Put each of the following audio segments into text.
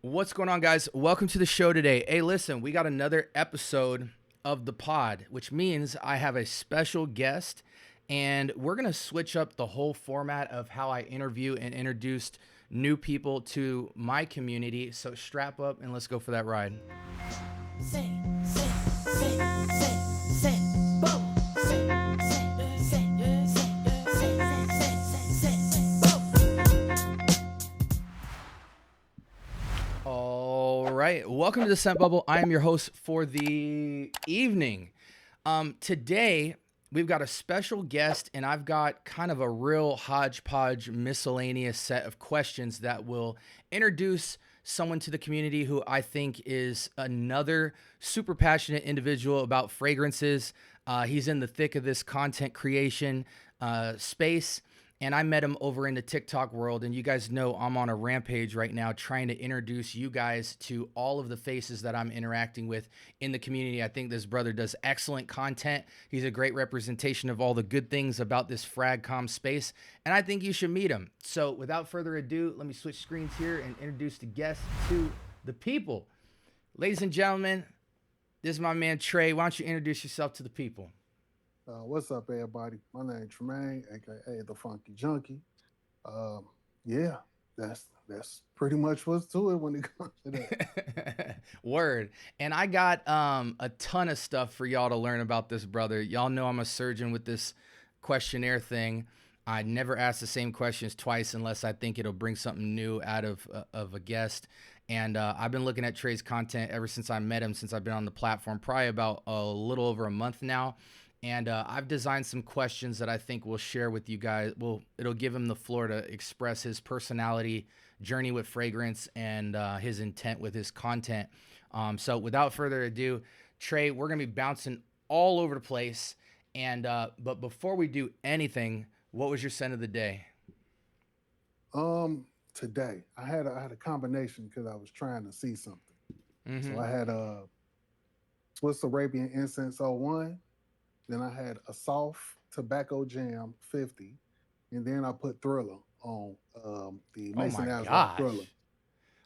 What's going on, guys? Welcome to the show today. Hey, listen, we got another episode of the pod, which means I have a special guest, and we're going to switch up the whole format of how I interview and introduce new people to my community. So strap up and let's go for that ride. All right, welcome to the Scent Bubble. I am your host for the evening. Today, we've got a special guest, and I've got kind of a real hodgepodge miscellaneous set of questions that will introduce someone to the community who I think is another super passionate individual about fragrances. He's in the thick of this content creation space. And I met him over in the TikTok world, and you guys know I'm on a rampage right now trying to introduce you guys to all of the faces that I'm interacting with in the community. I think this brother does excellent content. He's a great representation of all the good things about this fragcom space, and I think you should meet him. So without further ado, let me switch screens here and introduce the guest to the people. Ladies and gentlemen, this is my man Trey. Why don't you introduce yourself to the people? What's up, everybody? My name is TreMaine, aka the Funky Junky. Yeah, that's pretty much what's to it when it comes to that. Word. And I got a ton of stuff for y'all to learn about this brother. Y'all know I'm a surgeon with this questionnaire thing. I never ask the same questions twice unless I think it'll bring something new out of a guest. And I've been looking at Trey's content ever since I met him, since I've been on the platform, probably about a little over a month now. And I've designed some questions that I think we'll share with you guys. It'll give him the floor to express his personality, journey with fragrance, and his intent with his content. So without further ado, Trey, we're gonna be bouncing all over the place. And but before we do anything, what was your scent of the day? Today I had a combination because I was trying to see something. So Mm-hmm. I had a Swiss Arabian Incense '01. Then I had a soft tobacco jam 50, and then I put Thriller on the Oh Mason my Aswad Thriller. gosh!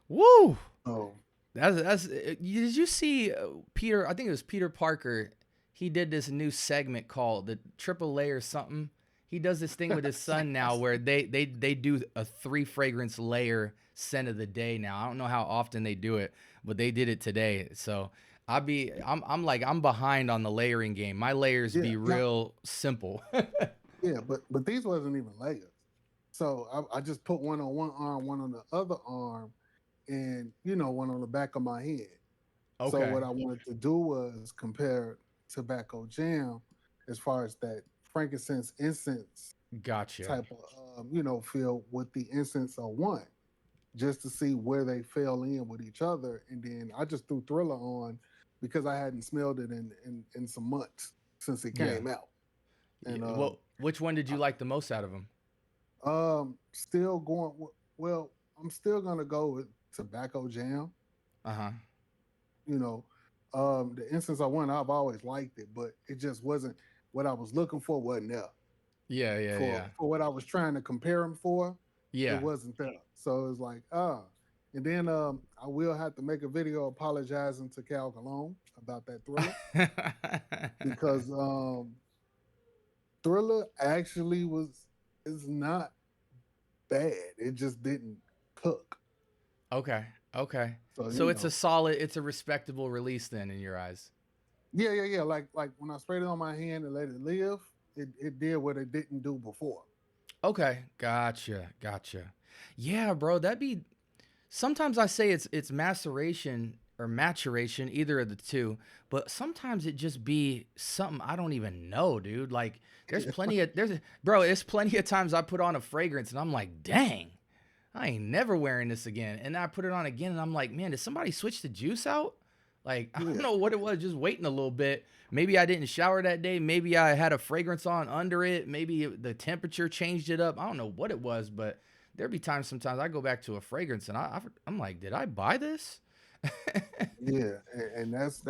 Woo! So That's. Did you see Peter? I think it was Peter Parker. He did this new segment called the Triple Layer something. He does this thing with his son now where they do a 3 fragrance layer scent of the day now. I don't know how often they do it, but they did it today. So I'm behind on the layering game. My layers yeah, be now real simple. yeah, but these wasn't even layers. So I just put one on one arm, one on the other arm, and one on the back of my head. So Okay. what I wanted to do was compare tobacco jam as far as that frankincense incense Gotcha. type of feel with the incense of one, just to see where they fell in with each other. And then I just threw Thriller on because I hadn't smelled it in some months since it Yeah. came out. Yeah. And Well, which one did you like the most out of them? still going. Well, I'm still gonna go with Tobacco Jam. Uh-huh. You know, the instance I won, I've always liked it, but it just wasn't what I was looking for. Wasn't there Yeah, yeah, yeah. for what I was trying to compare them for? It Yeah. wasn't there. So it was like And then I will have to make a video apologizing to Cal Cologne about that Thriller because Thriller actually was is not bad. It just didn't cook. Okay. Okay. So So it's a respectable release then in your eyes. yeah. Like when I sprayed it on my hand and let it live, it did what it didn't do before. Okay. Gotcha. Gotcha. Yeah, bro, that'd be sometimes I say it's maceration or maturation, either of the two, but sometimes it just be something I don't even know, dude. Like there's plenty of times I put on a fragrance and I'm like, dang, I ain't never wearing this again. And I put it on again and I'm like, man, did somebody switch the juice out? Like, I don't Yeah, know what it was, just waiting a little bit. Maybe I didn't shower that day. Maybe I had a fragrance on under it. Maybe the temperature changed it up. I don't know what it was, but there'd be times sometimes I go back to a fragrance and I'm like, did I buy this? yeah, and that's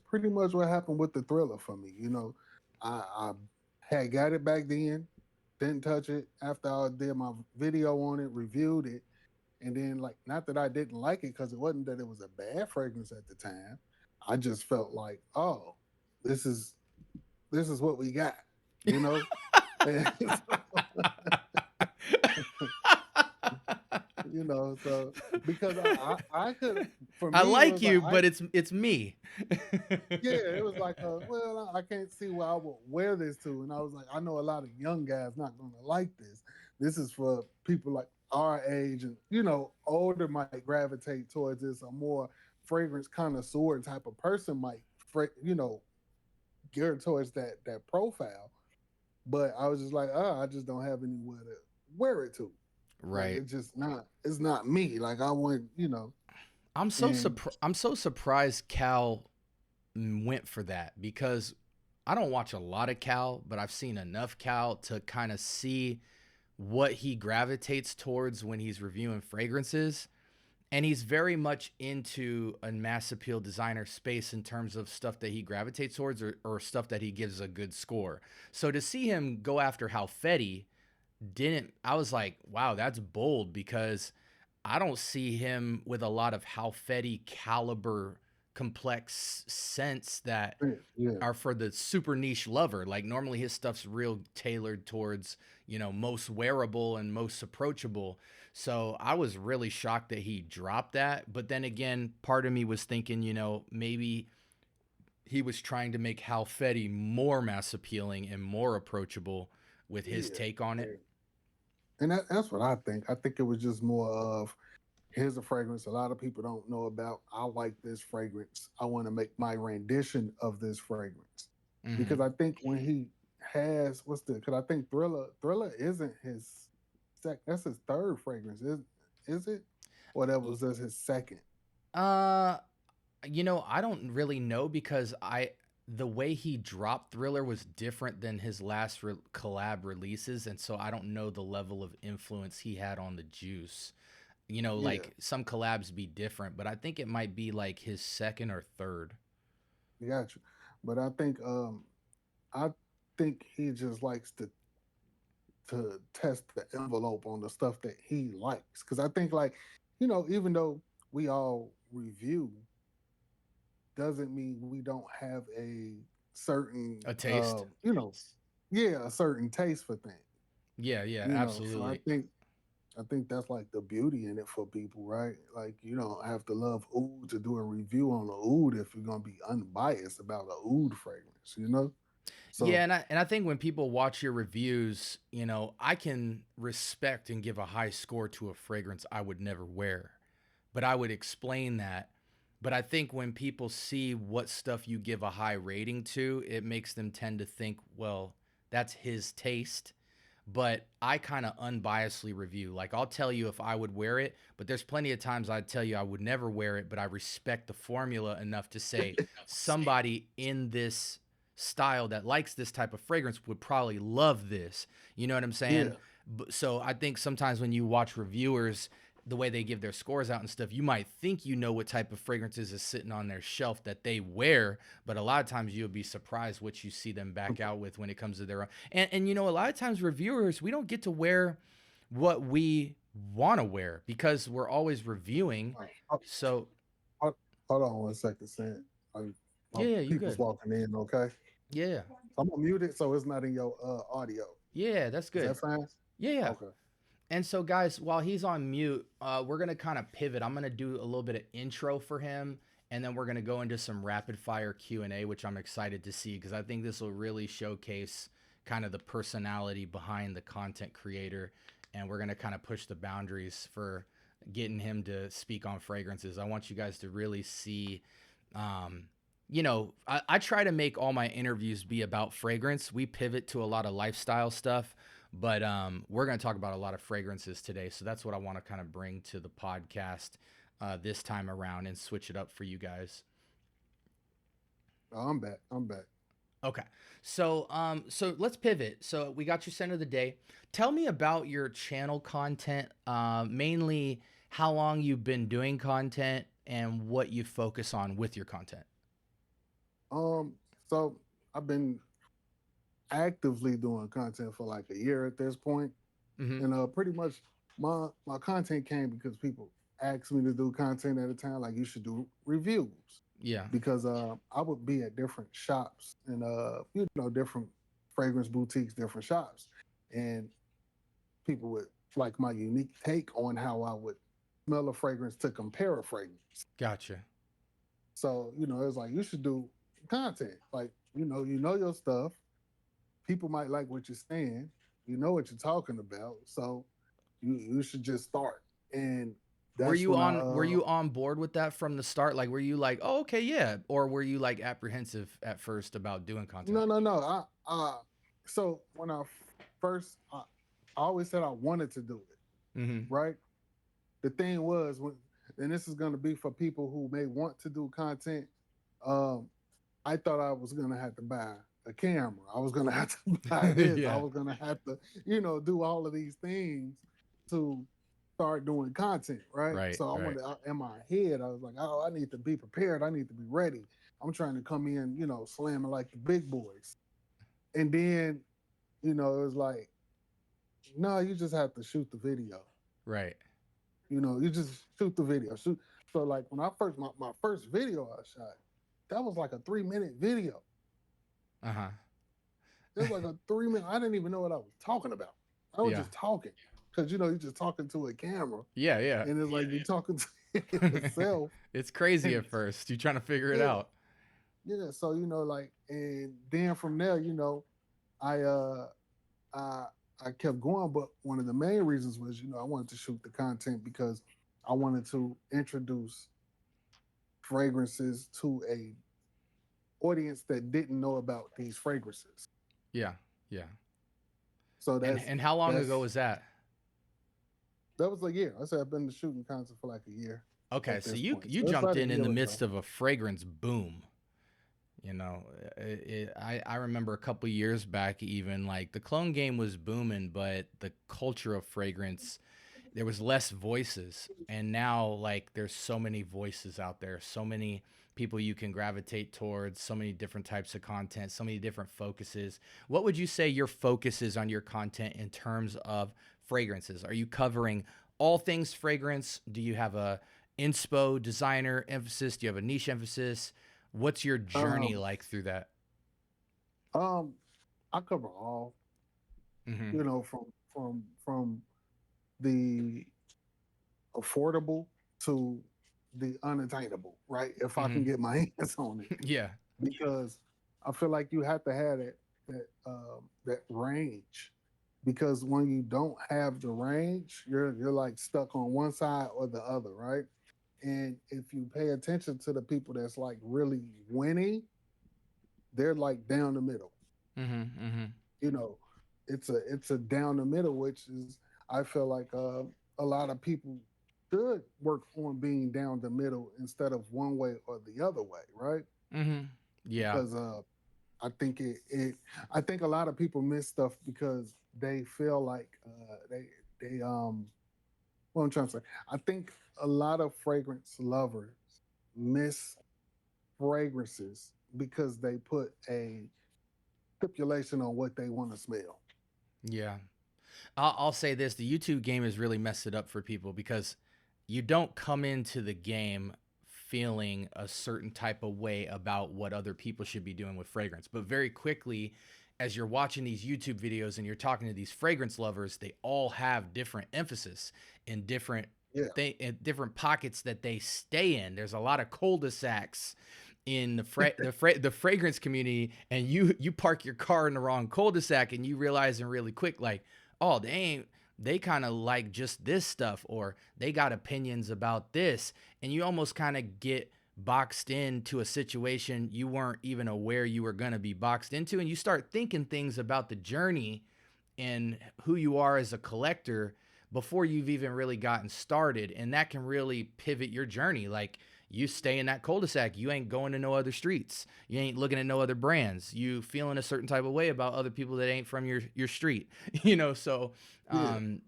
pretty much what happened with the Thriller for me. I had got it back then, didn't touch it after I did my video on it, reviewed it, And then like, not that I didn't like it because it wasn't that it was a bad fragrance at the time. I just felt like, oh, this is this is what we got, you know? And you know, so because I could, for I me it like was like you, I but it's me. yeah, it was like well, I can't see where I would wear this to. And I was like, I know a lot of young guys not gonna like this. This is for people like our age, and you know, older might gravitate towards this. A more fragrance connoisseur type of person might you know, geared towards that profile. But I was just like, I just don't have anywhere to wear it to. Like Right. it's just not, it's not me. Like I want, you know, and I'm so surprised Cal went for that because I don't watch a lot of Cal, but I've seen enough Cal to kind of see what he gravitates towards when he's reviewing fragrances. And he's very much into a mass appeal designer space in terms of stuff that he gravitates towards, or stuff that he gives a good score. So to see him go after Halfetti didn't, I was like, wow, that's bold, because I don't see him with a lot of Halfetti caliber complex scents that yeah, are for the super niche lover. Like normally his stuff's real tailored towards, most wearable and most approachable. So I was really shocked that he dropped that. But then again, part of me was thinking, maybe he was trying to make Halfetti more mass appealing and more approachable with his yeah, take on it. yeah. And that's what I think. I think it was just more of, here's a fragrance a lot of people don't know about. I like this fragrance. I want to make my rendition of this fragrance. Because Hmm. I think when he has because I think Thriller isn't his that's his third fragrance. Is it? Or that was just his second. Uh, I don't really know, because the way he dropped Thriller was different than his last collab releases, and so I don't know the level of influence he had on the juice. Yeah, Like some collabs be different, but I think it might be like his second or third. got you. But I think he just likes to test the envelope on the stuff that he likes. Because I think, like, you know, even though we all review, doesn't mean we don't have a certain, A taste. you know, yeah, a certain taste for things. Yeah, yeah, You know, so absolutely. I think that's like the beauty in it for people, right? Like you don't have to love oud to do a review on the oud if you're gonna be unbiased about a oud fragrance, you know. Yeah, So and I think when people watch your reviews, I can respect and give a high score to a fragrance I would never wear, but I would explain that. But I think when people see what stuff you give a high rating to, it makes them tend to think, well, that's his taste. But I kind of unbiasedly review. Like I'll tell you if I would wear it, but there's plenty of times I'd tell you I would never wear it, but I respect the formula enough to say somebody in this style that likes this type of fragrance would probably love this. You know what I'm saying? yeah, So I think sometimes when you watch reviewers, the way they give their scores out and stuff, you might think what type of fragrances is sitting on their shelf that they wear, but a lot of times you'll be surprised what you see them back out with when it comes to their own. And a lot of times reviewers, we don't get to wear what we want to wear because we're always reviewing. all right. Hold, So hold- hold on 1 second, Sam. My yeah, you people's good. walking in. Okay, Yeah, so I'm gonna mute it so it's not in your audio. yeah, that's Is good. that fine? Yeah, yeah. Okay. And so, guys, while he's on mute, we're gonna kind of pivot. I'm gonna do a little bit of intro for him, and then we're gonna go into some rapid fire Q&A, which I'm excited to see because I think this will really showcase kind of the personality behind the content creator, and we're gonna kind of push the boundaries for getting him to speak on fragrances. I want you guys to really see. Um, I try to make all my interviews be about fragrance. We pivot to a lot of lifestyle stuff, but we're going to talk about a lot of fragrances today. So that's what I want to kind of bring to the podcast this time around and switch it up for you guys. Oh, I'm back. I'm back. Okay. So let's pivot. So we got your center of the day. Tell me about your channel content, mainly how long you've been doing content and what you focus on with your content. Um, so I've been actively doing content for like a year at this point, Mm-hmm. and pretty much my content came because people asked me to do content at a time. Like, you should do reviews, Yeah. because I would be at different shops and different fragrance boutiques, different shops, and people would like my unique take on how I would smell a fragrance to compare a fragrance. Gotcha. So, it was like, you should do content. Like, you know your stuff. People might like what you're saying. You know what you're talking about. So you should just start. And Were that's you when on were you on board with that from the start? Like, were you like, oh, okay, yeah, or were you like apprehensive at first about doing content? no. So when first I always said I wanted to do it, Mm-hmm. right? The thing was, and this is going to be for people who may want to do content. Um, I thought I was going to have to buy a camera. I was going to have to buy this. I Yeah. was going to have to, do all of these things to start doing content, right? Right. So I Right. wanted, in my head, I was like, oh, I need to be prepared. I need to be ready. I'm trying to come in, slamming like the big boys. And then, it was like, no, you just have to shoot the video. Right. You just shoot the video. Shoot. So like when my first video I shot, that was like a 3-minute video. Uh-huh. It was like a 3-minute. I didn't even know what I was talking about. I was Yeah. just talking, because you're just talking to a camera, Yeah. Yeah. and it's like you're talking to yourself. It's crazy And at first. You're trying to figure it yeah, out. yeah. So like, and then from there, I I I kept going, but one of the main reasons was, I wanted to shoot the content because I wanted to introduce fragrances to a audience that didn't know about these fragrances. Yeah. Yeah. So And how long ago was that? that was a year. I said I've been shooting content for like a year Okay, at so this you point. you So it's jumped about a in year the or midst so. of a fragrance boom. You know, I remember a couple years back, even like the clone game was booming, but the culture of fragrance, there was less voices, and now like there's so many voices out there, so many people you can gravitate towards, so many different types of content, so many different focuses. What would you say your focus is on your content in terms of fragrances? Are you covering all things fragrance? Do you have a inspo designer emphasis? Do you have a niche emphasis? What's your journey Um, like through that? um, I cover all, Mm-hmm. from the affordable to the unattainable, right? If I Mm-hmm. can get my hands on it, Yeah. because I feel like you have to have that range, because when you don't have the range, you're like stuck on one side or the other, right? And if you pay attention to the people that's like really winning, they're like down the middle. Mm-hmm. Mm-hmm. You know, it's a down the middle, which is, I feel like a lot of people should work on being down the middle instead of one way or the other way, right? Mm-hmm. Yeah. Because I think I think a lot of people miss stuff because they feel like they what I'm trying to say. I think a lot of fragrance lovers miss fragrances because they put a stipulation on what they want to smell. Yeah. I'll say this: the YouTube game has really messed it up for people because you don't come into the game feeling a certain type of way about what other people should be doing with fragrance. But very quickly, as you're watching these YouTube videos and you're talking to these fragrance lovers, they all have different emphasis in Yeah. in different pockets that they stay in. There's a lot of cul-de-sacs in the fragrance community, and you park your car in the wrong cul-de-sac and you realize in really quick, like, oh, they kind of like just this stuff, or they got opinions about this, and you almost kind of get boxed into a situation you weren't even aware you were going to be boxed into, and you start thinking things about the journey and who you are as a collector before you've even really gotten started, and that can really pivot your journey. Like, you stay in that cul-de-sac, you ain't going to no other streets, you ain't looking at no other brands, you feeling a certain type of way about other people that ain't from your street. So Yeah. um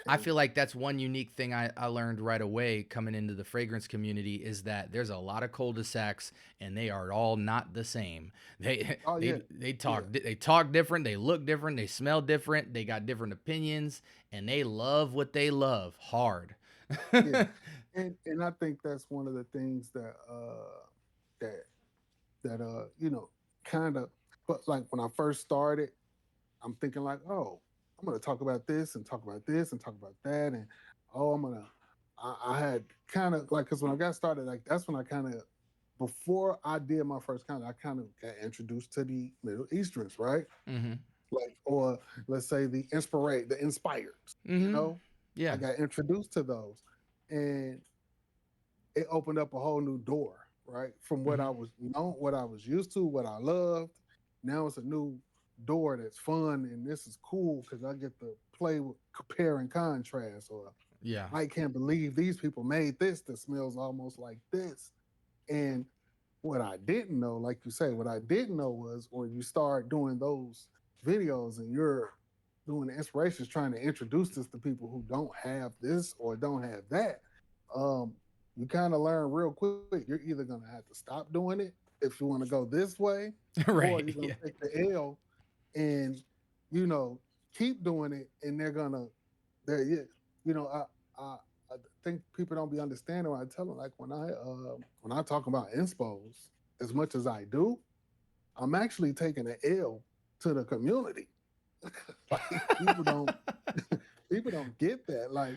I And feel like that's one unique thing I learned right away coming into the fragrance community is that there's a lot of cul-de-sacs and they are all not the same. They oh yeah, yeah, they talk different, they look different, they smell different, they got different opinions, and they love what they love hard. yeah. And I think that's one of the things that you know, kind of, but like when I first started, I'm thinking like, oh, I'm gonna talk about this and talk about this and talk about that, and oh, I had kind of like, because when I got started, like that's when I kind of, before I did my first content, I kind of got introduced to the Middle Easterns, right? Mhm. Like, or let's say the inspired, you Mhm. know, I Yeah. got introduced to those, and it opened up a whole new door, right? From what I Mhm. was what I was used to, what I loved. Now it's a new door that's fun, and this is cool because I get to play with compare and contrast. Or Yeah. I can't believe these people made this that smells almost like this. And what I didn't know, like you say, what I didn't know was when you start doing those videos and you're doing the inspirations, trying to introduce this to people who don't have this or don't have that, um, you kind of learn real quick. You're either gonna have to stop doing it if you want to go this way, or Right. you're gonna Yeah. take the L and you know keep doing it, and they're gonna, they're yeah, you know, I think people don't be understanding when I tell them, like when I talk about inspos as much as I do, I'm actually taking an L to the community. Like people don't get that. Like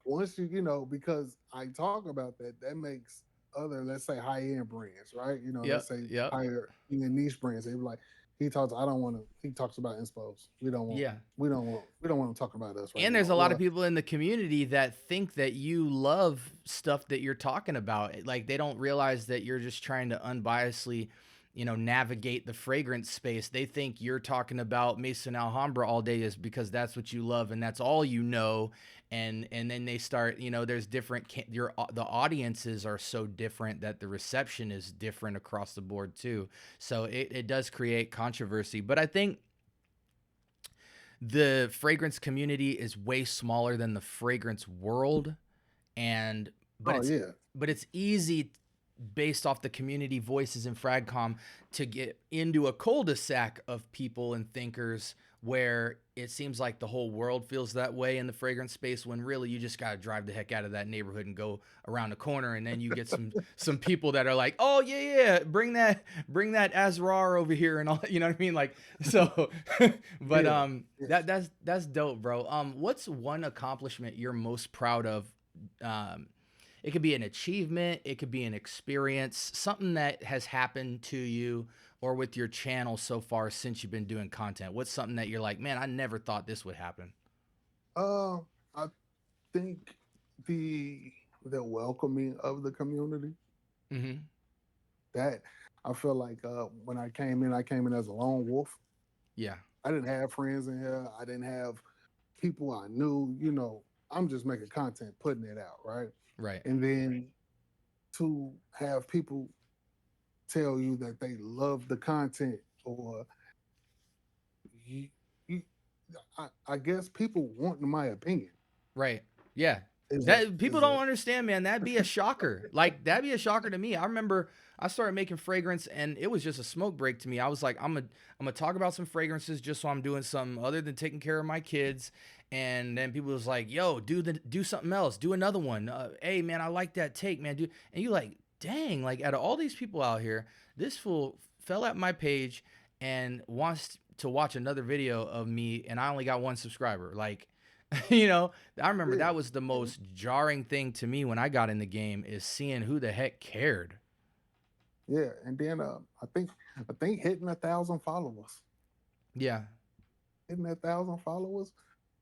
once you know, because I talk about that, that makes other, let's say, high end brands, right? You know, let's Yep. say Yep. higher niche brands. They be like, he talks. I don't want to. He talks about inspos. We don't want. Yeah. We don't want to talk about us right And now. there's a lot of Or people in the community that think that you love stuff that you're talking about. Like they don't realize that you're just trying to unbiasedly, navigate the fragrance space. They think you're talking about Mason Alhambra all day is because that's what you love and that's all you know. And then they start, there's different the audiences are so different that the reception is different across the board too. So it does create controversy. But I think the fragrance community is way smaller than the fragrance world, and but oh it's yeah, but it's easy based off the community voices in Fragcom to get into a cul-de-sac of people and thinkers where it seems like the whole world feels that way in the fragrance space when really you just got to drive the heck out of that neighborhood and go around the corner, and then you get some people that are like, oh yeah, bring that Azrar over here and all, you know what I mean, like, so but yeah, yeah. that's dope, bro. What's one accomplishment you're most proud of? It could be an achievement, it could be an experience, something that has happened to you or with your channel so far since you've been doing content. What's something that you're like, man, I never thought this would happen? Uh, I think the welcoming of the community, Mm-hmm. that I feel like when I came in as a lone wolf. Yeah. I didn't have friends in here. I didn't have people I knew. You know, I'm just making content, putting it out, right? Right. And then to have people tell you that they love the content, or you, you I guess people want my opinion Right. Yeah. is a That people is a don't understand, man. That'd be a shocker. Like that'd be a shocker to me. I remember I started making fragrance and it was just a smoke break to me. I was like, I'm gonna talk about some fragrances just so I'm doing something other than taking care of my kids. And then people was like, yo, do something else. Do another one. Hey man, I like that take, man. And you like, dang, like out of all these people out here, this fool fell at my page and wants to watch another video of me and I only got one subscriber. Like I remember yeah, that was the most jarring thing to me when I got in the game is seeing who the heck cared. yeah. And then I think hitting 1,000 followers, Yeah. hitting 1,000 followers,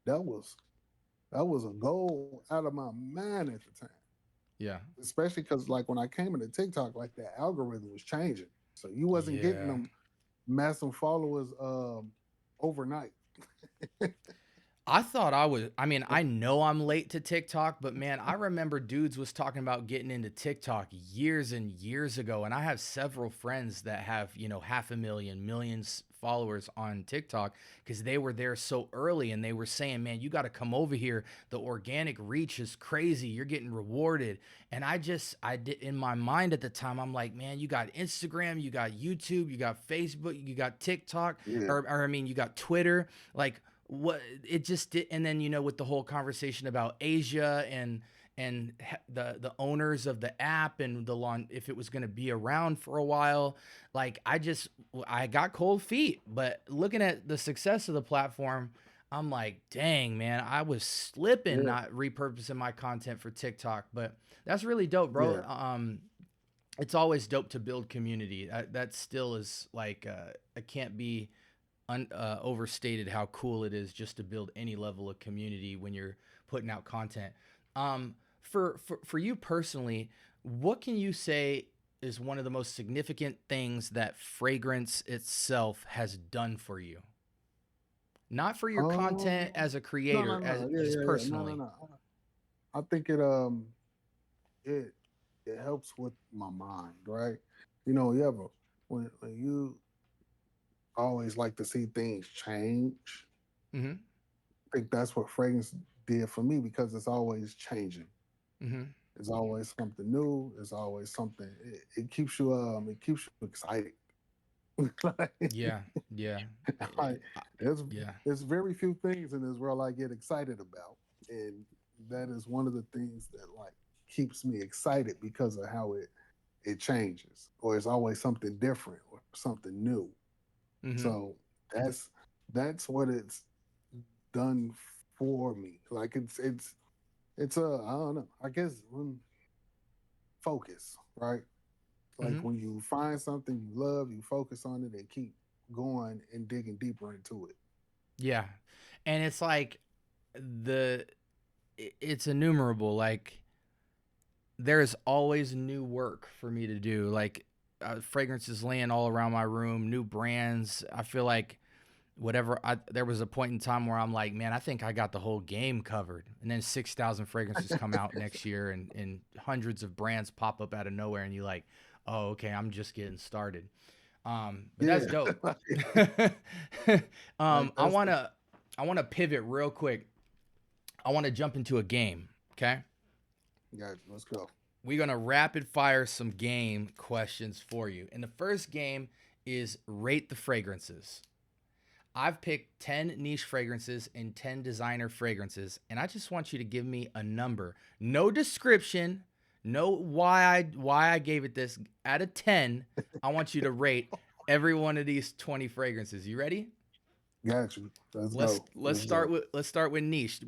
that was that was a goal out of my mind at the time. Yeah. Especially because like when I came into TikTok, like that algorithm was changing, so you wasn't getting Yeah. them massive followers overnight. I thought I mean, I know I'm late to TikTok, but man, I remember dudes was talking about getting into TikTok years and years ago. And I have several friends that have, 500,000, millions followers on TikTok because they were there so early and they were saying, man, you got to come over here. The organic reach is crazy. You're getting rewarded. And I did in my mind at the time, I'm like, man, you got Instagram, you got YouTube, you got Facebook, you got TikTok, Yeah, or I mean, you got Twitter. Like, what it just did, and then with the whole conversation about Asia and the owners of the app and the long, if it was going to be around for a while, like I got cold feet. But looking at the success of the platform, I'm like, dang man, I was slipping yeah, not repurposing my content for TikTok. But that's really dope, bro. yeah, It's always dope to build community. That still is like, it can't be overstated how cool it is just to build any level of community when you're putting out content. For you personally, what can you say is one of the most significant things that fragrance itself has done for you? Not for your content um as a no, creator, no, as no, yeah, just yeah, yeah, no, no, personally. no. I think it it helps with my mind, right? You ever when you always like to see things change. Mm-hmm. I think that's what fragrance did for me because it's always changing. Mm-hmm. It's always something new. It's always something. It keeps you excited. like, Yeah. Yeah. like, there's Yeah. there's very few things in this world I get excited about, and that is one of the things that like keeps me excited because of how it changes, or it's always something different or something new. Mm-hmm. So that's what it's done for me. Like it's I don't know. I guess when focus, right? Like Mm-hmm. when you find something you love, you focus on it and keep going and digging deeper into it. Yeah. And it's like the it's innumerable. Like there's always new work for me to do. Like fragrances laying all around my room, new brands. I feel like there was a point in time where I'm like, man, I think I got the whole game covered. And then 6,000 fragrances come out next year and hundreds of brands pop up out of nowhere. And you're like, oh, okay, I'm just getting started. But that's Yeah, dope. like, um, like I that's want the to, I want to pivot real quick. I want to jump into a game. Okay. Gotcha. Let's go. We're going to rapid fire some game questions for you. And the first game is rate the fragrances. I've picked 10 niche fragrances and 10 designer fragrances, and I just want you to give me a number. No description, no why I gave it this. Out of 10, I want you to rate every one of these 20 fragrances. You ready? Gotcha. Let's Let's go. let's Let's start go. with niche.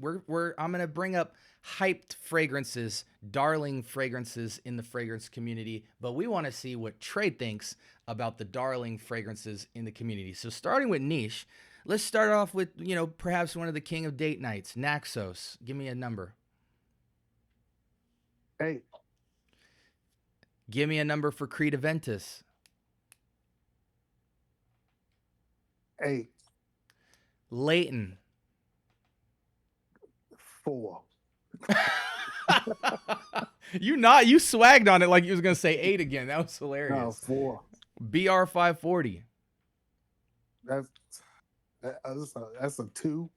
I'm gonna bring up hyped fragrances, darling fragrances in the fragrance community, but we want to see what Trey thinks about the darling fragrances in the community. So starting with niche, let's start off with perhaps one of the king of date nights, Naxos. Give me a number. Hey, Give me a number for Creed Aventus. hey, Leighton. 4. You swagged on it like you was gonna say 8 again. That was No, hilarious. 4. BR 540. That's that's a 2.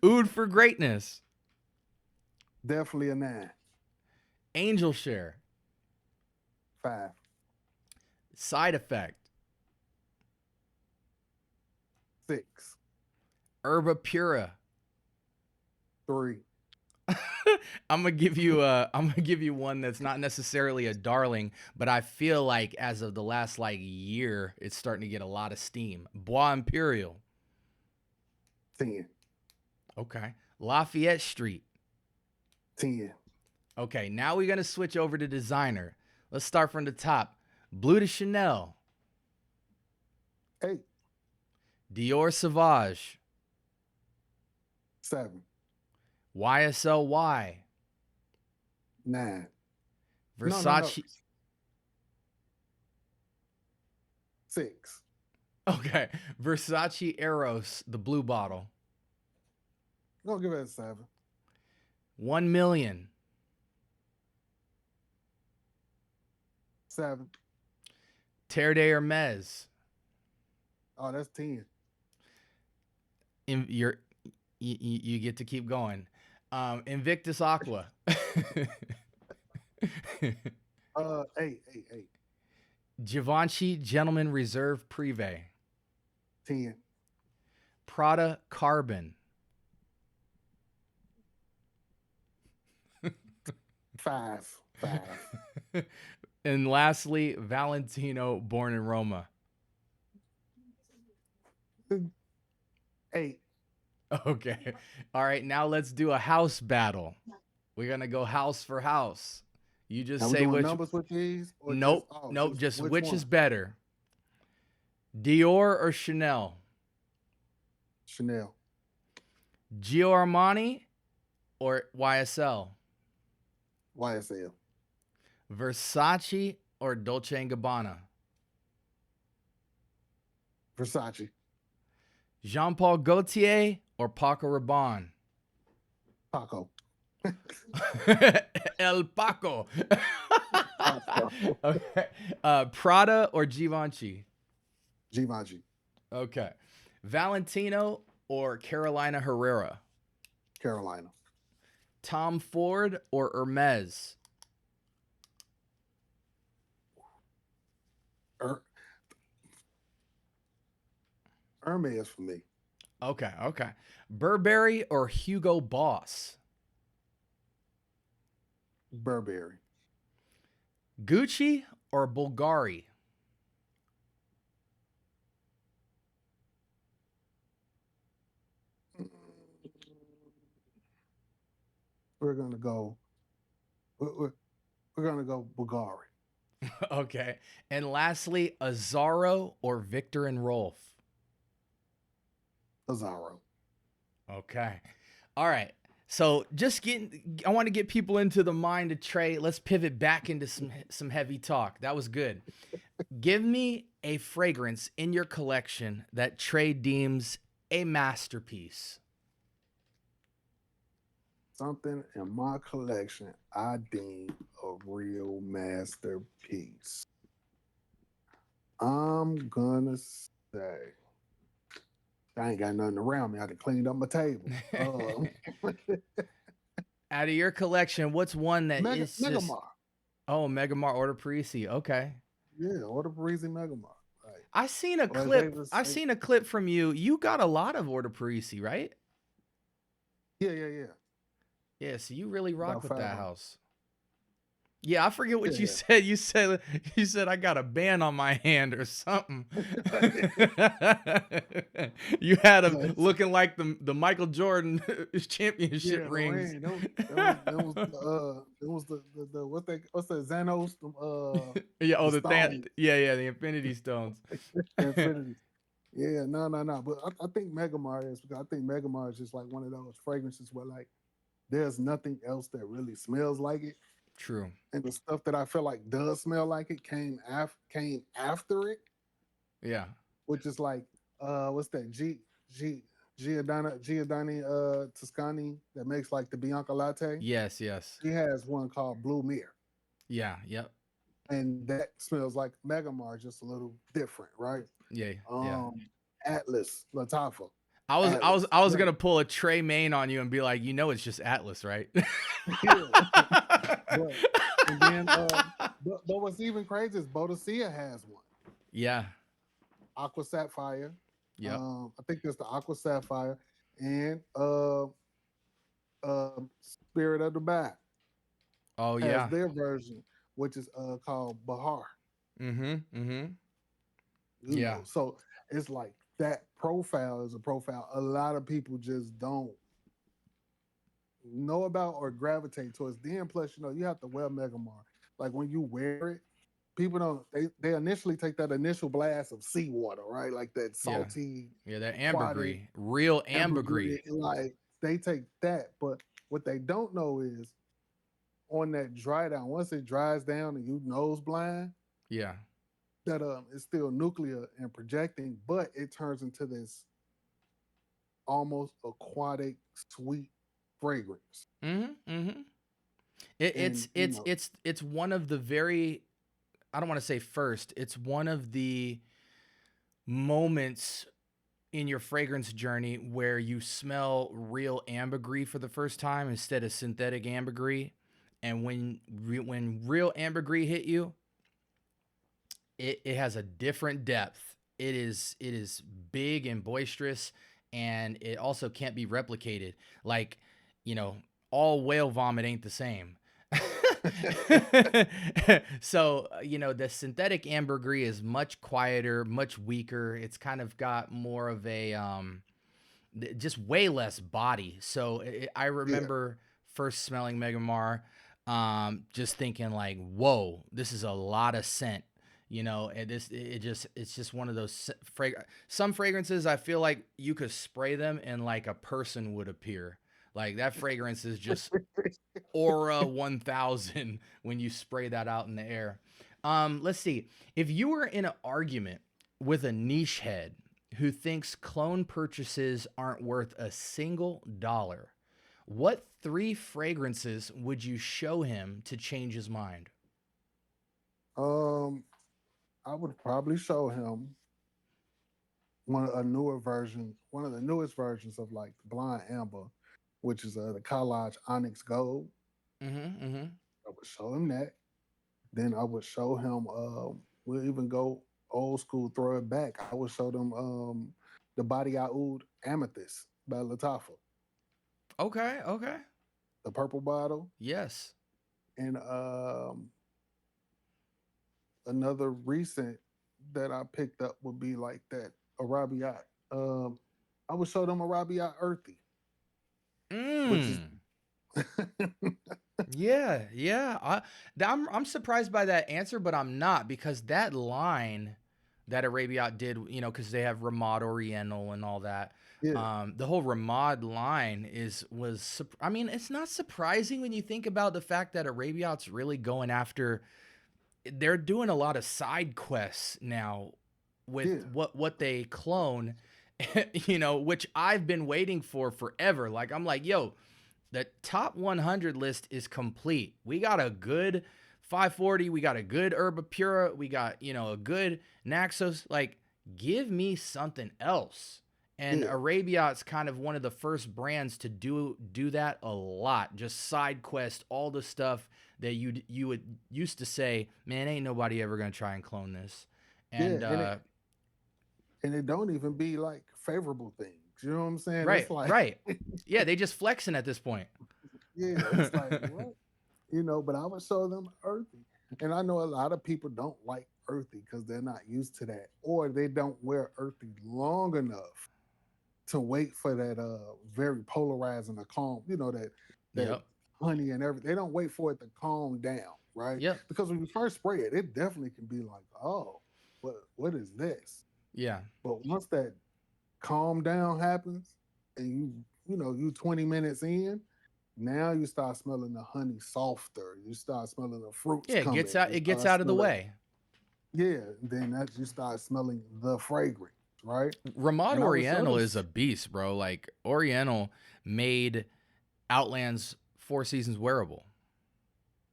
Oud for greatness. Definitely a 9. Angel share. 5. Side effect. 6. Herba pura. 3. I'm gonna give you one that's not necessarily a darling, but I feel like as of the last like year, it's starting to get a lot of steam. Bois Imperial. 10. Okay. Lafayette Street. 10. Okay, now we're gonna switch over to designer. Let's start from the top. Bleu de Chanel. 8. Dior Sauvage. 7. YSLY. 9. No, no, no. Versace. 6. Okay. Versace Eros, the blue bottle. I'm gonna give it a 7. 1 million. 7. Terre de Hermes. Oh, that's 10. You get to keep going. Invictus Aqua. 8, 8, 8. Givenchy Gentleman Reserve Privé. 10. Prada Carbon. 5. 5. And lastly, Valentino Born in Roma. 8. Okay. All right. Now let's do a house battle. We're going to go house for house. You just Now we say doing which. numbers with these? Or Nope. Just, oh, Nope. Just which one? is better, Dior or Chanel? Chanel. Gio Armani or YSL? YSL. Versace or Dolce & Gabbana? Versace. Jean-Paul Gaultier or Paco Rabanne? Paco. El Paco. Paco. Okay. Prada or Givenchy? Givenchy. Okay. Valentino or Carolina Herrera? Carolina. Tom Ford or Hermes? Hermes for me. Okay, okay. Burberry or Hugo Boss? Burberry. Gucci or Bulgari? We're gonna go. We're gonna go Bulgari. Okay. And lastly, Azzaro or Victor and Rolf? Azzaro. Okay. All right. So I want to get people into the mind of Trey. Let's pivot back into some heavy talk. That was good. Give me a fragrance in your collection that Trey deems a masterpiece. Something in my collection I deem a real masterpiece. I'm gonna say I ain't got nothing around me. I done cleaned up my table. Out of your collection, what's one that is just... Megamar. Oh, Megamar Order Parisi. Okay. Yeah, Order Parisi Megamar. Right. I seen a clip. I've seen a clip from you. You got a lot of Order Parisi, right? Yeah. Yeah, so you really rock About with that 500. house. Yeah, I forget what you said. You said I got a band on my hand or something. You had him looking like the Michael Jordan championship rings. It was the what's the Xanos? Yeah, the the Infinity Stones. Infinity. Yeah, no. But I think Megamar is, because I think Megamar is just like one of those fragrances where like there's nothing else that really smells like it. True. And the stuff that I feel like does smell like it came after it. Yeah. Which is like what's that? Giordani Toscani that makes like the Bianca latte. Yes. He has one called Blue Mirror. Yeah, yep. And that smells like Megamar, just a little different, right? Yeah. Atlas, Latafa. I was gonna pull a TreMaine on you and be like, it's just Atlas, right? Yeah. But what's even crazy is Bodicea has one. Yeah. Aqua Sapphire. Yeah. I think there's the Aqua Sapphire and Spirit of the Bat. Oh yeah. Has their version, which is called Bahar. Yeah. So it's like that profile is a profile a lot of people just don't know about or gravitate towards. Then plus, you have to wear Megamar. Like when you wear it, people don't. They initially take that initial blast of seawater, right? Like that salty. Yeah, that ambergris, real ambergris. Like they take that, but what they don't know is on that dry down. Once it dries down and you nose blind, yeah, that is still nuclear and projecting, but it turns into this almost aquatic, sweet fragrance. Mm-hmm. Mm-hmm. It, And it's it's it's it's one of the very, I don't want to say first. It's one of the moments in your fragrance journey where you smell real ambergris for the first time instead of synthetic ambergris. And when real ambergris hit you, it has a different depth. It is big and boisterous, and it also can't be replicated. Like, you know, all whale vomit ain't the same. So, the synthetic ambergris is much quieter, much weaker. It's kind of got more of a just way less body. So I yeah, remember first smelling Megamar, just thinking like, whoa, this is a lot of scent. And it's just one of those some fragrances I feel like you could spray them and like a person would appear. Like that fragrance is just aura 1000 when you spray that out in the air. Let's see. If you were in an argument with a niche head who thinks clone purchases aren't worth a single dollar, what 3 fragrances would you show him to change his mind? um, I would probably show him one of the newest versions of like Blind Amber, which is the Collage Onyx Gold. Mm-hmm. Mm-hmm. I would show him that. Then I would show him. We'll even go old school, throw it back. I would show them the Body Oud Amethyst by Lattafa, Okay. Okay. the purple bottle, Yes. and another recent that I picked up would be like that Arabiat. I would show them Arabiat Earthy, which is Mm. Yeah, yeah. I'm surprised by that answer, but I'm not, because that line that Arabiat did, because they have Ramad Oriental and all that. yeah, The whole Ramad line I mean, it's not surprising when you think about the fact that Arabiat's really going after. They're doing a lot of side quests now with yeah, what they clone, which I've been waiting for forever. Like I'm like, yo, the top 100 list is complete. We got a good 540. We got a good Herba Pura. We got, a good Naxos. Like, give me something else. And yeah, Arabiat's kind of one of the first brands to do that a lot. Just side quest, all the stuff that you would used to say, man, ain't nobody ever gonna try and clone this. yeah, And and it don't even be like favorable things. You know what I'm saying? It's right, like, right. Yeah, they just flexing at this point. yeah, it's like what, But I would show them earthy, and I know a lot of people don't like earthy because they're not used to that, or they don't wear earthy long enough to wait for that very polarizing to calm. That Yep. honey and everything. They don't wait for it to calm down, right? Yep. Because when you first spray it, it definitely can be like, oh, what is this? Yeah. But once that calm down happens, and you 20 minutes in, now you start smelling the honey softer. You start smelling the fruits Yeah, it coming. gets out You it gets start out of the smelling, way. yeah. Then that you start smelling the fragrance, right? Ramad And I would show Oriental them, is a beast, bro. Like Oriental made Outland's Four Seasons wearable.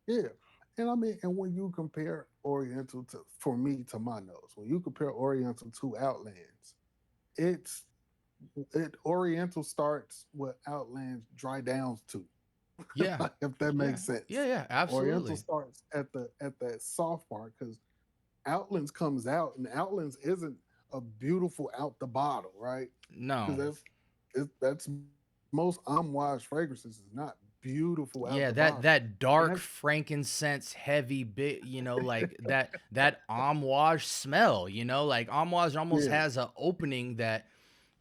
yeah. And I mean, and when you compare Oriental for me, to my nose, when you compare Oriental to Outlands, it's Oriental starts what Outlands dry downs to, Yeah. if that Yeah. makes sense. Yeah, yeah, Oriental absolutely. starts at that soft part because Outlands comes out, and Outlands isn't a beautiful out the bottle, right? No. Because that's most Amouage fragrances is not beautiful out Yeah, the that bottle, that and dark that's frankincense heavy bit, like that amouage smell, like amouage almost yeah, has an opening that,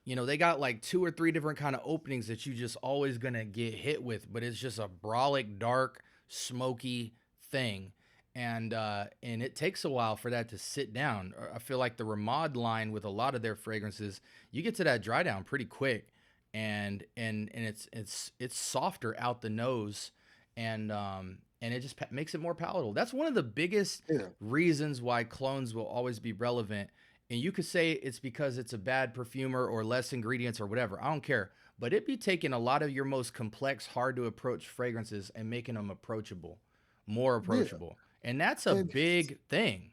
they got like 2 or 3 different kind of openings that you just always gonna get hit with, but it's just a brolic, dark, smoky thing. And it takes a while for that to sit down. I feel like the Ramad line with a lot of their fragrances, you get to that dry down pretty quick, and it's softer out the nose, and and it just makes it more palatable. That's one of the biggest Yeah, reasons why clones will always be relevant. And you could say it's because it's a bad perfumer or less ingredients or whatever. I don't care. But it'd be taking a lot of your most complex, hard to approach fragrances and making them approachable, more yeah, approachable. And that's a and big thing.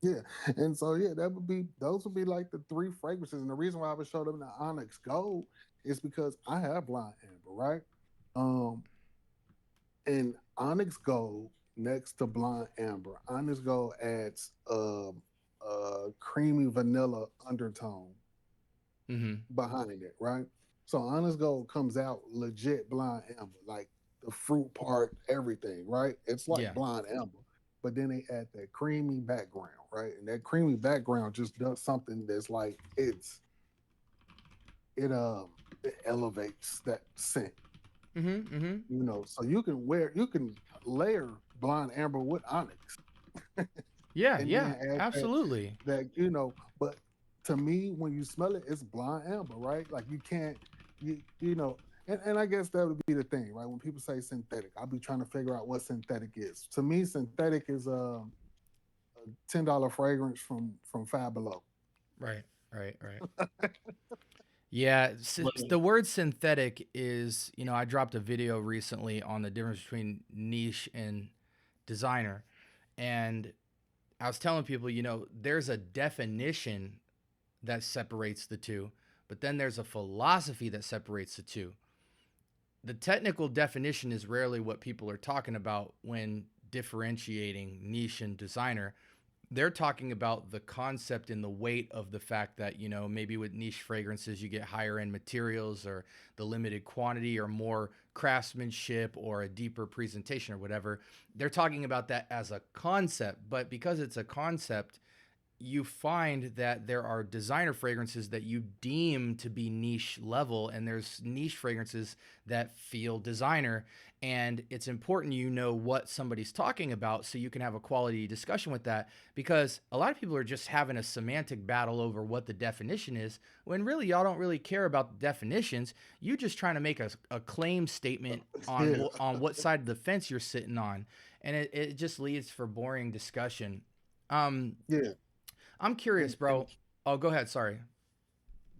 yeah, and so yeah, that would be those would be like the three fragrances. And the reason why I would show them the Onyx Gold is because I have blind amber, right? Um, and Onyx Gold next to blind amber, Onyx Gold adds a creamy vanilla undertone Mm-hmm. behind it, right? So Honest Gold comes out legit blind amber, like the fruit part, everything, right? It's like Yeah. blind amber, but then they add that creamy background, right? And that creamy background just does something that's like it it elevates that scent, Mm-hmm. Mm-hmm. So you can layer blind amber with onyx Yeah. and then Yeah. add Absolutely. but to me, when you smell it, it's blind amber, right? Like you can't, you know, and I guess that would be the thing, right? When people say synthetic, I'll be trying to figure out what synthetic is. To me, synthetic is a $10 fragrance from Five Below. Right. Right. Right. Yeah, But the word synthetic is, I dropped a video recently on the difference between niche and designer. And I was telling people, there's a definition that separates the two, but then there's a philosophy that separates the two. The technical definition is rarely what people are talking about when differentiating niche and designer. They're talking about the concept and the weight of the fact that, maybe with niche fragrances, you get higher end materials or the limited quantity or more craftsmanship or a deeper presentation or whatever. They're talking about that as a concept, but because it's a concept, you find that there are designer fragrances that you deem to be niche level, and there's niche fragrances that feel designer. And it's important you know what somebody's talking about so you can have a quality discussion with that, because a lot of people are just having a semantic battle over what the definition is, when really y'all don't really care about the definitions. You just trying to make a claim statement on yeah, on what side of the fence you're sitting on, and it just leads for boring discussion. um yeah, I'm curious, and bro. Oh, go ahead. Sorry.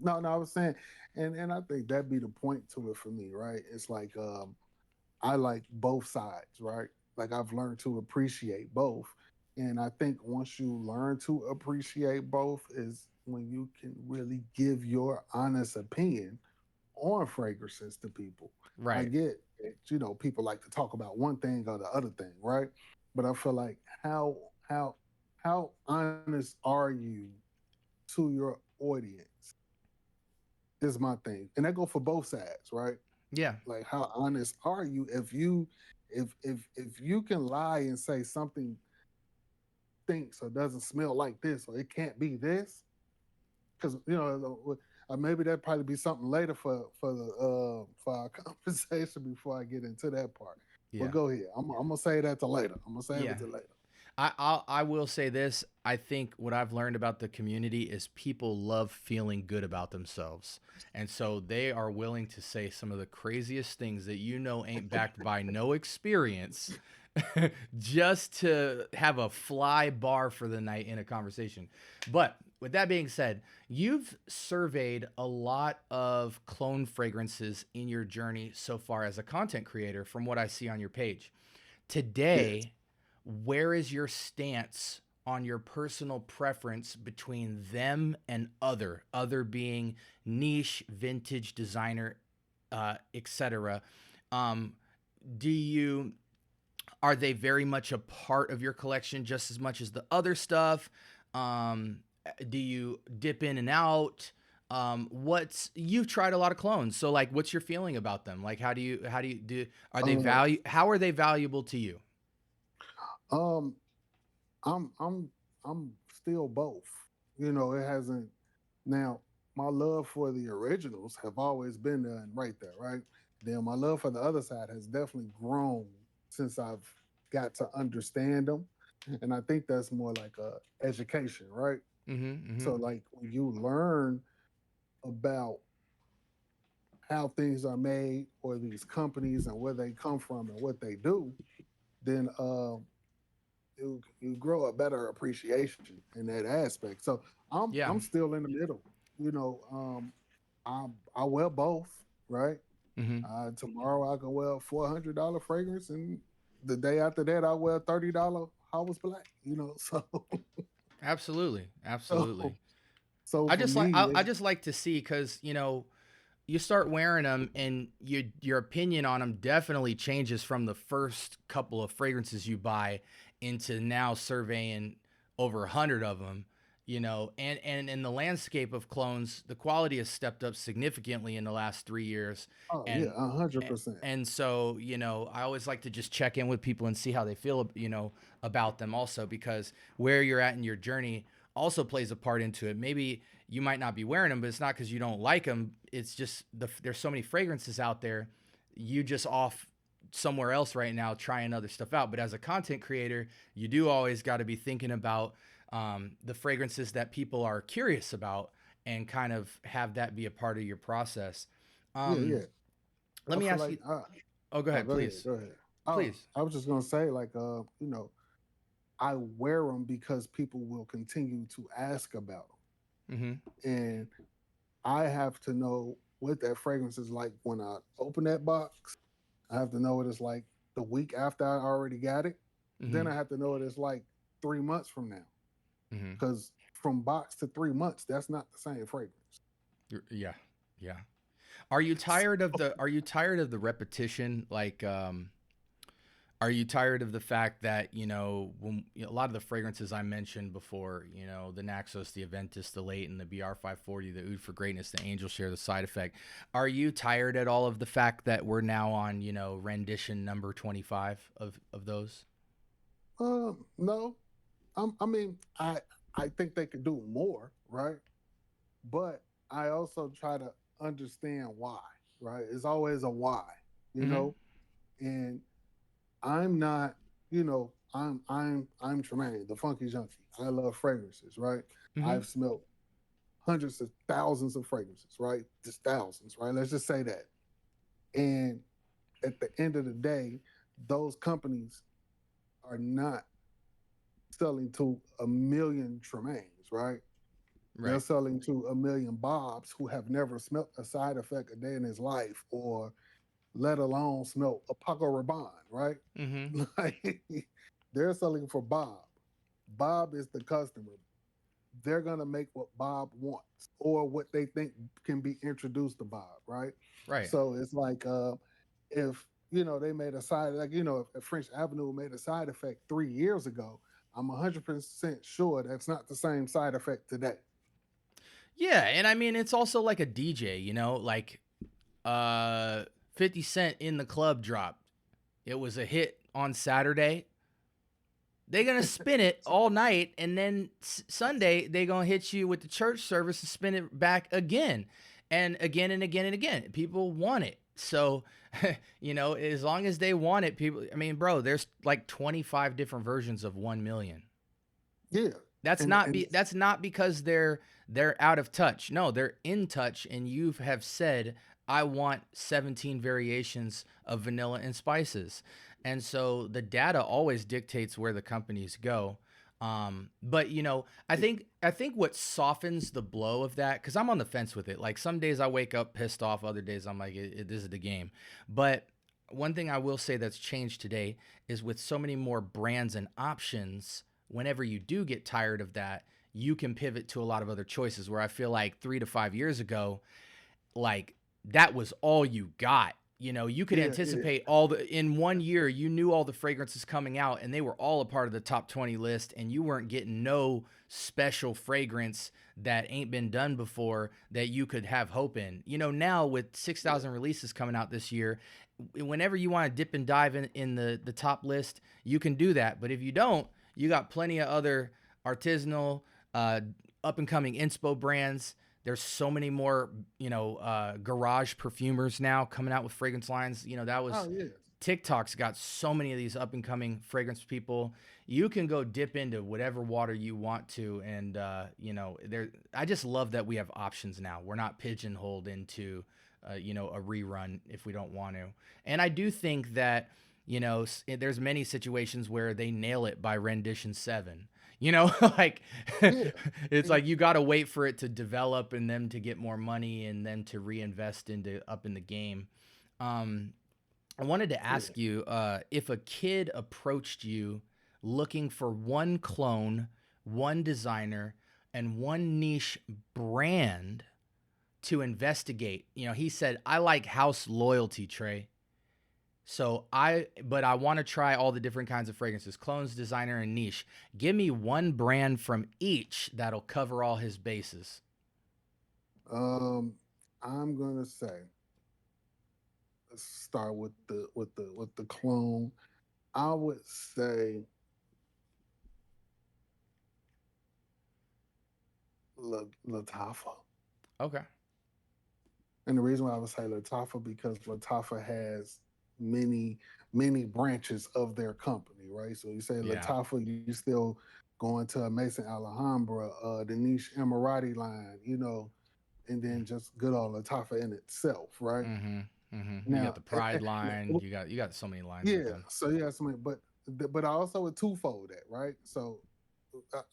no, I was saying, and I think that'd be the point to it for me, right? It's like I like both sides, right? Like I've learned to appreciate both. And I think once you learn to appreciate both is when you can really give your honest opinion on fragrances to people. I Right. get it, people like to talk about one thing or the other thing, right? But I feel like how honest are you to your audience is my thing. And that go for both sides, right? Yeah. Like how honest are you if you can lie and say something thinks or doesn't smell like this or it can't be this, because maybe that'd probably be something later for our conversation before I get into that part. But Yeah. go ahead. I'm gonna say that to later. I'm gonna save Yeah. it to later. I will say this. I think what I've learned about the community is people love feeling good about themselves. And so they are willing to say some of the craziest things that ain't backed by no experience, just to have a fly bar for the night in a conversation. But with that being said, you've surveyed a lot of clone fragrances in your journey so far as a content creator from what I see on your page. Yes. Today, where is your stance on your personal preference between them and other being niche, vintage, designer, etc.? um do you Are they very much a part of your collection just as much as the other stuff? um do you dip in and out? What's You've tried a lot of clones, so like what's your feeling about them? Like how do you do are they Uh, how are they valuable to you? um, I'm still both. It hasn't. Now, my love for the originals have always been there and right there, right? Then my love for the other side has definitely grown since I've got to understand them, and I think that's more like a education, right? Mm-hmm. Mm-hmm. So, like when you learn about how things are made or these companies and where they come from and what they do, then you grow a better appreciation in that aspect. So Yeah. I'm still in the middle. You know, I wear both, right? Mm-hmm. Tomorrow I can wear a $400 fragrance, and the day after that I wear a $30 House Black. You know, so Absolutely. so Absolutely. so I for just like me, I just like to see because you start wearing them and your opinion on them definitely changes from the first couple of fragrances you buy into now surveying over 100 of them, and in the landscape of clones, the quality has stepped up significantly in the last 3 years. oh yeah, And 100%. and so, I always like to just check in with people and see how they feel, about them also, because where you're at in your journey also plays a part into it. Maybe you might not be wearing them, but it's not because you don't like them. It's just there's so many fragrances out there. You just off somewhere else right now trying other stuff out. But as a content creator, you do always got to be thinking about the fragrances that people are curious about and kind of have that be a part of your process. Yeah, Um, yeah. let I me feel ask like you. Oh, go oh, ahead, go ahead, please. go ahead. Oh, Please. I was just gonna say, like, I wear them because people will continue to ask about Mm-hmm. them, and I have to know what that fragrance is like when I open that box. I have to know what it's like the week after I already got it. Mm-hmm. Then I have to know what it's like 3 months from now, Mm-hmm. because from box to 3 months, that's not the same fragrance. Yeah. Yeah. Are you tired of the repetition? Like, are you tired of the fact that, when a lot of the fragrances I mentioned before, the Naxos, the Aventus, the Leighton, the BR540, the Oud for Greatness, the Angel Share, the Side Effect, are you tired at all of the fact that we're now on, rendition number 25 of those? No, I mean, I think they could do more, right? But I also try to understand why, right? It's always a why, you Mm-hmm. know. And I'm not, I'm TreMaine, the funky junkie. I love fragrances, right? Mm-hmm. I've smelled hundreds of thousands of fragrances, right? Just thousands, right? Let's just say that. And at the end of the day, those companies are not selling to a million TreMaines, right? They're Right. selling to a million Bobs who have never smelt a side effect a day in his life, or let alone smelt a Paco Rabanne, right? Mm-hmm. Like, they're selling for Bob. Bob is the customer. They're gonna make what Bob wants or what they think can be introduced to Bob, right? Right. So it's like if they made a side, like, if French Avenue made a side effect 3 years ago, I'm 100% sure that's not the same side effect today. Yeah, and I mean it's also like a DJ, like uh 50 Cent in the Club dropped. It was a hit on Saturday. They're going to spin it all night, and then Sunday they're going to hit you with the church service and spin it back again and again and again and again. People want it. So, as long as they want it, people, I mean, bro, there's like 25 different versions of 1 million. Yeah, That's and not that's not because they're out of touch. No, they're in touch, and you have said I want 17 variations of vanilla and spices. And so the data always dictates where the companies go. But I think what softens the blow of that, because I'm on the fence with it. Like some days I wake up pissed off, other days I'm like, this is the game. But one thing I will say that's changed today is with so many more brands and options, whenever you do get tired of that, you can pivot to a lot of other choices. Where I feel like 3 to 5 years ago, like that was all you got. You could yeah, yeah, anticipate in 1 year, you knew all the fragrances coming out and they were all a part of the top 20 list, and you weren't getting no special fragrance that ain't been done before that you could have hope in. Now with 6,000 releases coming out this year, whenever you want to dip and dive in the top list, you can do that. But if you don't, you got plenty of other artisanal, up and coming inspo brands. There's so many more, garage perfumers now coming out with fragrance lines. That was oh yeah. TikTok's got so many of these up and coming fragrance people. You can go dip into whatever water you want to, and there. I just love that we have options now. We're not pigeonholed into you know, a rerun if we don't want to. And I do think that, you know, there's many situations where they nail it by rendition 7. You know, like Yeah. it's like you got to wait for it to develop and them to get more money and then to reinvest into up in the game. Um, I wanted to Yeah. ask you if a kid approached you looking for one clone, one designer, and one niche brand to investigate. You know, he said, "I like house loyalty, Trey. But I want to try all the different kinds of fragrances, clones, designer, and niche. Give me one brand from each that'll cover all his bases." I'm gonna say, let's start with the clone. I would say Latafa. Okay. And the reason why I would say Latafa because Latafa has many, many branches of their company, right? So you say Yeah. Latafa, you still going to a Mason Alhambra, the niche Emirati line, you know, and then just good old Latafa in itself, right? Mm-hmm. Mm-hmm. You got Now, the Pride line. You got so many lines with yeah, them. so yeah, so but I also would twofold that, right? So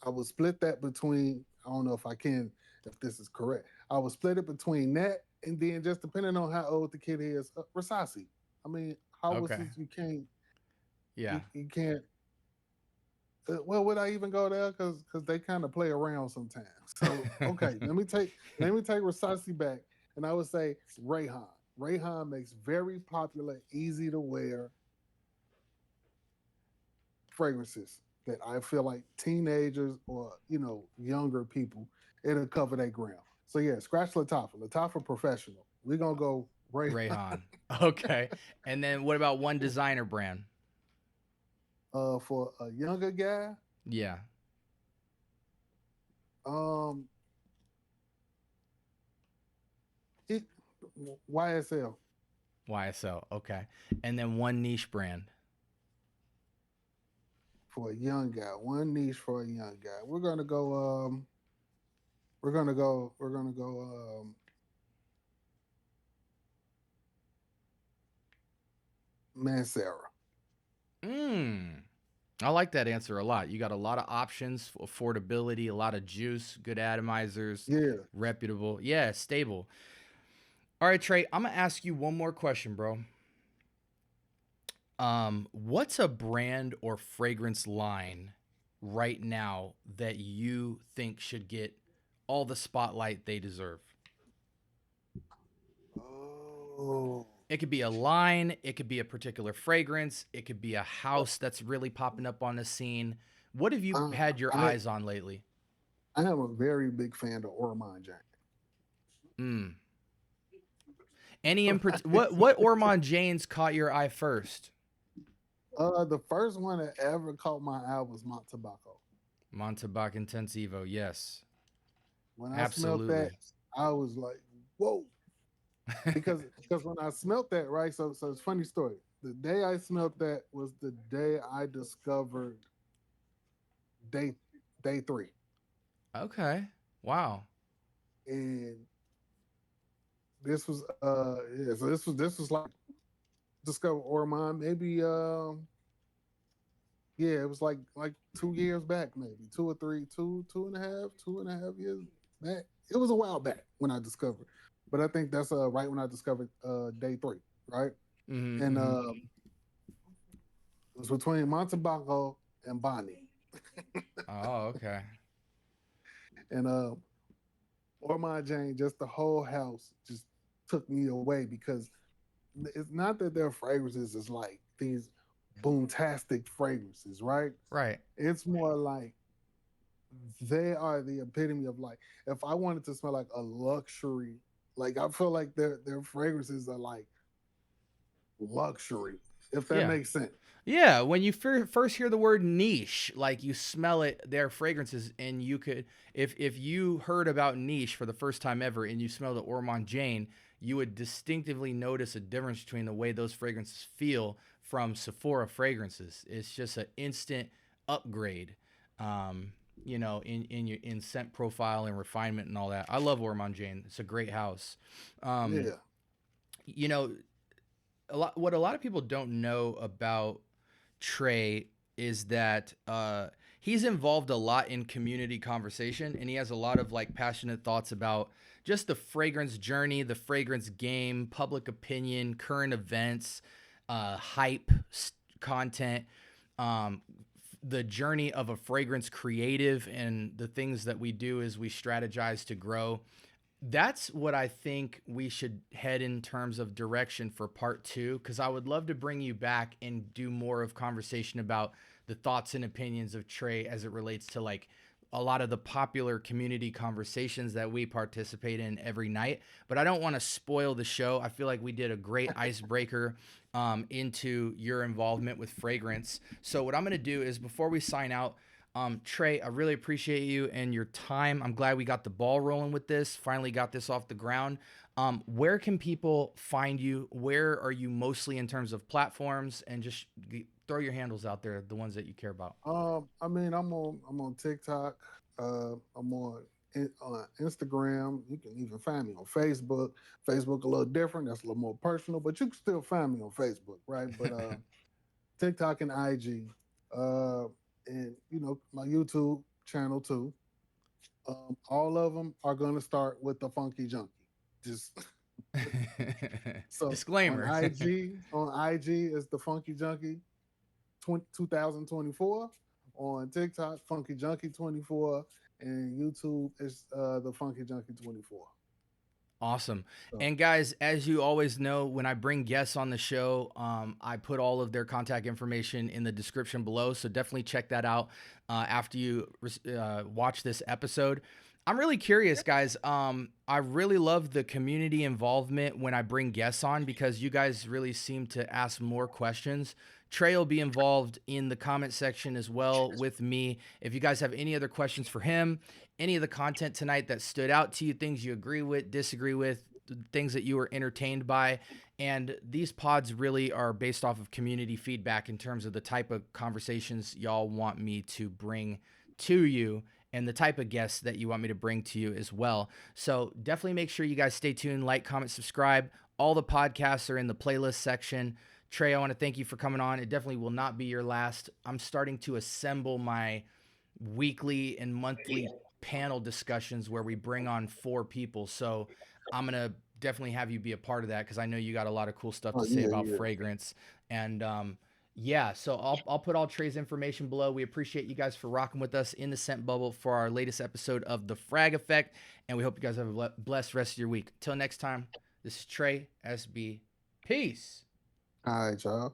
I would split that between, I don't know if I can, if this is correct. I would split it between that and then just depending on how old the kid is, Rasasi. I mean, how was Okay. this? You can't, Yeah. you can't. Well, would I even go there? Because they kind of play around sometimes. So okay, let me take Rasasi back, and I would say Rayhan. Rayhan makes very popular, easy to wear fragrances that I feel like teenagers or younger people, it'll cover their ground. So yeah, scratch Latafa. Latafa professional. We're gonna go Ray Rayhan. Okay. And then what about one designer brand? for a younger guy. Yeah. Um it YSL YSL. Okay. And then one niche brand. for a young guy. One niche for a young guy. We're gonna go Mancera. Mm. I like that answer a lot. You got a lot of options, affordability, a lot of juice, good atomizers, Yeah. reputable. Yeah, stable. All right, Trey, I'm going to ask you one more question, bro. What's a brand or fragrance line right now that you think should get all the spotlight they deserve? Oh. It could be a line, it could be a particular fragrance, it could be a house that's really popping up on the scene. What have you I, had your I eyes on lately? I am a very big fan of Ormond James. Mm. Any in what Ormond Janes caught your eye first? The first one that ever caught my eye was Montebaco. Montabac Intensivo, yes. When I smelled that, Absolutely. I was like, "Whoa!" Because when I smelled that, right? So it's a funny story. The day I smelled that was the day I discovered day day 3, Okay. Wow. and this was yeah. So this was like discover Ormond maybe yeah, it was like 2 years back, maybe 2 or 3, 2.5 years back. It was a while back when I discovered, but I think that's right when I discovered day 3, right? Mm-hmm, And mm-hmm. it was between Montebaco and Bonnie, Oh, okay. and Ormond Jane, just the whole house just took me away because it's not that their fragrances is like these boomtastic fragrances, right? Right. It's more like they are the epitome of like if I wanted to smell like a luxury, like I feel like their fragrances are like luxury, if that Yeah. makes sense. Yeah, when you first hear the word niche, like you smell it, their fragrances, and you could, if you heard about niche for the first time ever, and you smelled the Ormond Jane, you would distinctively notice a difference between the way those fragrances feel from Sephora fragrances. It's just an instant upgrade, um, you know, in your in scent profile and refinement and all that. I love Ormond Jane. It's a great house. Um, Yeah. you know, what a lot of people don't know about Trey is that he's involved a lot in community conversation, and he has a lot of like passionate thoughts about just the fragrance journey, the fragrance game, public opinion, current events, hype content, um, the journey of a fragrance creative, and the things that we do as we strategize to grow. That's what I think we should head in terms of direction for part two, because I would love to bring you back and do more of conversation about the thoughts and opinions of Trey as it relates to like a lot of the popular community conversations that we participate in every night. But I don't want to spoil the show. I feel like we did a great icebreaker into your involvement with fragrance. So what I'm going to do is, before we sign out, Trey, I really appreciate you and your time. I'm glad we got the ball rolling with this, finally got this off the ground. Where can people find you? Where are you mostly in terms of platforms? And just throw your handles out there, the ones that you care about. I mean, I'm on TikTok. I'm on Instagram. You can even find me on Facebook. Facebook a little different. That's a little more personal, but you can still find me on Facebook, right? But TikTok and IG, and my YouTube channel too. All of them are gonna start with the Funky Junky. Just so Disclaimer. on IG is the Funky Junky 2024. On TikTok, Funky Junky 24, and YouTube is the Funky Junky 24. Awesome. So, And guys, as you always know, when I bring guests on the show, I put all of their contact information in the description below. So definitely check that out after you watch this episode. I'm really curious, guys. I really love the community involvement when I bring guests on, because you guys really seem to ask more questions. Trey will be involved in the comment section as well with me. If you guys have any other questions for him, any of the content tonight that stood out to you, things you agree with, disagree with, things that you were entertained by. And these pods really are based off of community feedback in terms of the type of conversations y'all want me to bring to you, and the type of guests that you want me to bring to you as well. So definitely make sure you guys stay tuned, like, comment, subscribe. All the podcasts are in the playlist section. Trey, I want to thank you for coming on. It definitely will not be your last. I'm starting to assemble my weekly and monthly panel discussions where we bring on 4 people. So I'm going to definitely have you be a part of that, because I know you got a lot of cool stuff to say about fragrance. And yeah, so I'll put all Trey's information below. We appreciate you guys for rocking with us in the scent bubble for our latest episode of The Frag Effect. And we hope you guys have a blessed rest of your week. Till next time, this is Trey SB. Peace. all right, y'all.